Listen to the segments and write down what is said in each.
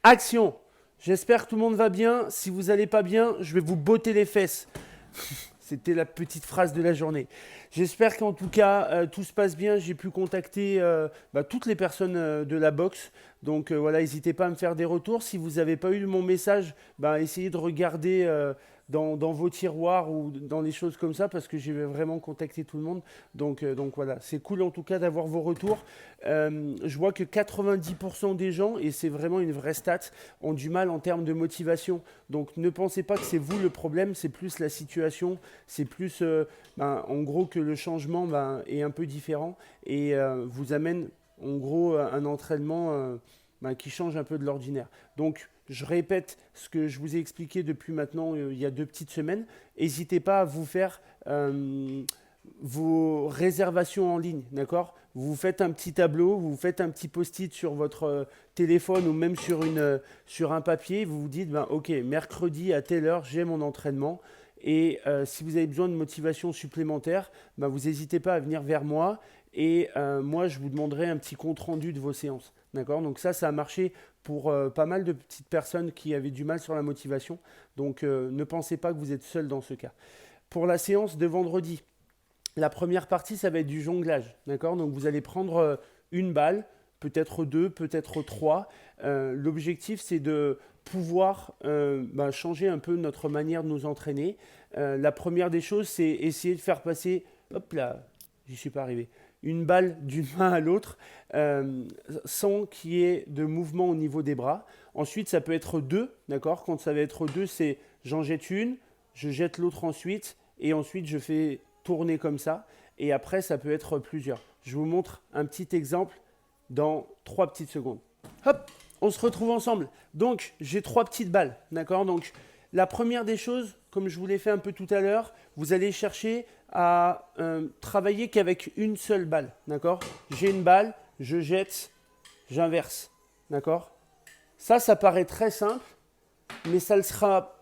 Action! J'espère que tout le monde va bien. Si vous n'allez pas bien, je vais vous botter les fesses. C'était la petite phrase de la journée. J'espère qu'en tout cas, tout se passe bien. J'ai pu contacter toutes les personnes de la boxe. Donc voilà, n'hésitez pas à me faire des retours. Si vous n'avez pas eu mon message, essayez de regarder dans vos tiroirs ou dans les choses comme ça parce que j'ai vraiment contacté tout le monde. Donc voilà, c'est cool en tout cas d'avoir vos retours. Je vois que 90% des gens, et c'est vraiment une vraie stat, ont du mal en termes de motivation. Donc ne pensez pas que c'est vous le problème, c'est plus la situation, c'est plus en gros que le changement est un peu différent et vous amène en gros un entraînement qui change un peu de l'ordinaire. Donc je répète ce que je vous ai expliqué depuis maintenant il y a 2 petites semaines. N'hésitez pas à vous faire vos réservations en ligne, d'accord? Vous faites un petit tableau, vous faites un petit post-it sur votre téléphone ou même sur un papier. Vous vous dites, ok, mercredi à telle heure, j'ai mon entraînement. Et si vous avez besoin de motivation supplémentaire, vous n'hésitez pas à venir vers moi. Et moi, je vous demanderai un petit compte-rendu de vos séances. D'accord? Donc ça a marché pour pas mal de petites personnes qui avaient du mal sur la motivation. Donc ne pensez pas que vous êtes seul dans ce cas. Pour la séance de vendredi, la première partie, ça va être du jonglage. D'accord? Donc vous allez prendre une balle, peut-être deux, peut-être trois. L'objectif, c'est de pouvoir changer un peu notre manière de nous entraîner. La première des choses, c'est essayer de faire passer, hop là, j'y suis pas arrivé, une balle d'une main à l'autre sans qu'il y ait de mouvement au niveau des bras. Ensuite, ça peut être deux, d'accord? Quand ça va être deux, c'est j'en jette une, je jette l'autre ensuite, et ensuite je fais tourner comme ça. Et après, ça peut être plusieurs. Je vous montre un petit exemple dans 3 petites secondes. Hop, on se retrouve ensemble. Donc, j'ai 3 petites balles, d'accord? Donc, la première des choses, comme je vous l'ai fait un peu tout à l'heure, vous allez chercher à travailler qu'avec une seule balle, d'accord? J'ai une balle, je jette, j'inverse, d'accord? Ça paraît très simple, mais ça le sera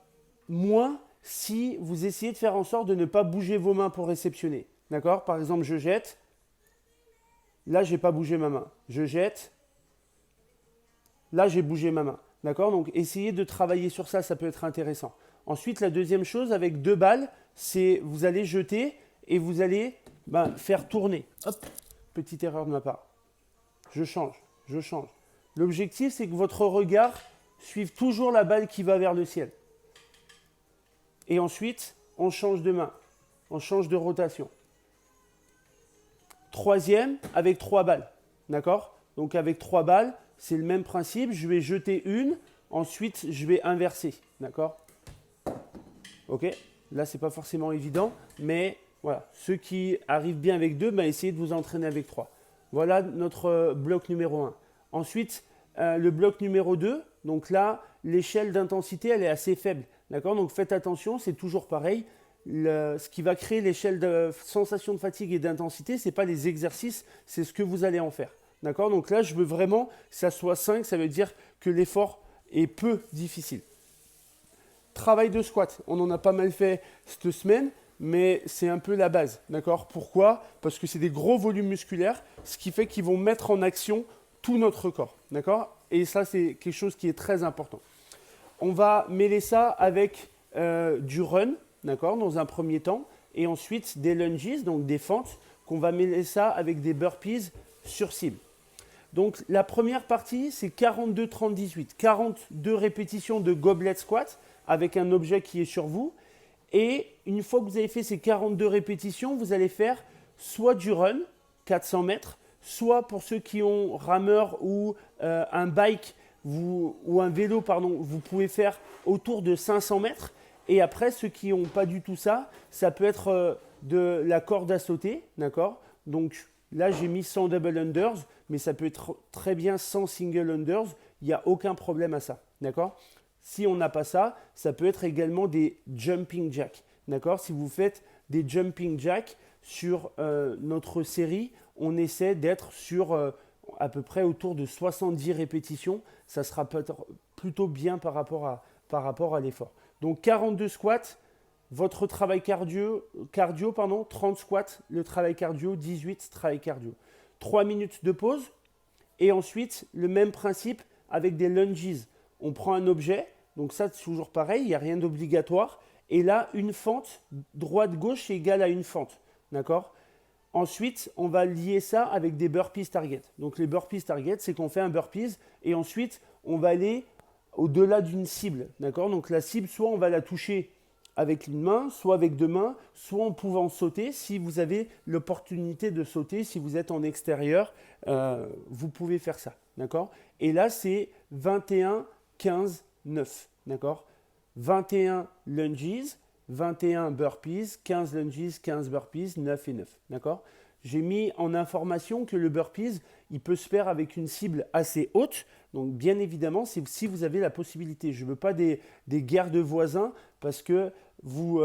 moins si vous essayez de faire en sorte de ne pas bouger vos mains pour réceptionner, d'accord? Par exemple, je jette, là, je n'ai pas bougé ma main. Je jette, là, j'ai bougé ma main. D'accord? Donc, essayez de travailler sur ça, ça peut être intéressant. Ensuite, la deuxième chose, avec 2 balles, c'est vous allez jeter et vous allez faire tourner. Hop, petite erreur de ma part. Je change, je change. L'objectif, c'est que votre regard suive toujours la balle qui va vers le ciel. Et ensuite, on change de main, on change de rotation. Troisième, avec 3 balles. D'accord? Donc, avec 3 balles, c'est le même principe. Je vais jeter une, ensuite, je vais inverser. D'accord? Ok? Là, ce n'est pas forcément évident, mais voilà. Ceux qui arrivent bien avec 2, essayez de vous entraîner avec 3. Voilà notre bloc numéro 1. Ensuite, le bloc numéro 2, donc là, l'échelle d'intensité, elle est assez faible. D'accord? Donc faites attention, c'est toujours pareil. Ce qui va créer l'échelle de sensation de fatigue et d'intensité, ce n'est pas les exercices, c'est ce que vous allez en faire. D'accord? Donc là, je veux vraiment que ça soit 5, ça veut dire que l'effort est peu difficile. Travail de squat, on en a pas mal fait cette semaine, mais c'est un peu la base. D'accord? Pourquoi? Parce que c'est des gros volumes musculaires, ce qui fait qu'ils vont mettre en action tout notre corps. D'accord? Et ça, c'est quelque chose qui est très important. On va mêler ça avec du run, d'accord, dans un premier temps, et ensuite des lunges, donc des fentes, qu'on va mêler ça avec des burpees sur cible. Donc la première partie, c'est 42-30-18, 42 répétitions de goblet squat avec un objet qui est sur vous. Et une fois que vous avez fait ces 42 répétitions, vous allez faire soit du run, 400 mètres, soit pour ceux qui ont rameur ou un bike ou un vélo, pardon, vous pouvez faire autour de 500 mètres. Et après, ceux qui n'ont pas du tout ça, ça peut être de la corde à sauter, d'accord? Donc là, j'ai mis 100 double unders, mais ça peut être très bien 100 single unders. Il n'y a aucun problème à ça, d'accord? Si on n'a pas ça, ça peut être également des jumping jacks, d'accord? Si vous faites des jumping jacks sur notre série, on essaie d'être sur à peu près autour de 70 répétitions. Ça sera plutôt bien par rapport à l'effort. Donc 42 squats, votre travail cardio 30 squats, le travail cardio, 18 travail cardio. 3 minutes de pause et ensuite le même principe avec des lunges. on prend un objet. Donc ça, c'est toujours pareil, il n'y a rien d'obligatoire. Et là, une fente, droite-gauche égale à une fente. D'accord? Ensuite, on va lier ça avec des burpees target. Donc les burpees target, c'est qu'on fait un burpees et ensuite, on va aller au-delà d'une cible. D'accord? Donc la cible, soit on va la toucher avec une main, soit avec deux mains, soit en pouvant sauter. Si vous avez l'opportunité de sauter, si vous êtes en extérieur, vous pouvez faire ça. D'accord? Et là, c'est 21, 15, 9. D'accord? 21 lunges, 21 burpees, 15 lunges, 15 burpees, 9 et 9. D'accord? J'ai mis en information que le burpees, il peut se faire avec une cible assez haute. Donc, bien évidemment, si vous avez la possibilité. Je ne veux pas des guerres de voisins parce que vous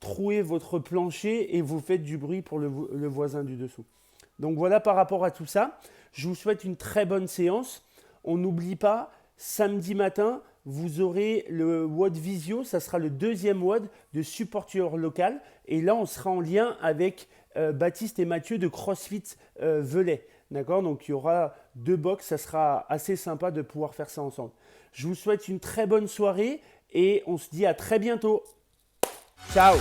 trouez votre plancher et vous faites du bruit pour le voisin du dessous. Donc, voilà par rapport à tout ça. Je vous souhaite une très bonne séance. On n'oublie pas, samedi matin, vous aurez le WOD Visio. Ça sera le deuxième WOD de Support Your Local. Et là, on sera en lien avec Baptiste et Mathieu de CrossFit Velay. D'accord? Donc, il y aura 2 box. Ça sera assez sympa de pouvoir faire ça ensemble. Je vous souhaite une très bonne soirée et on se dit à très bientôt. Ciao!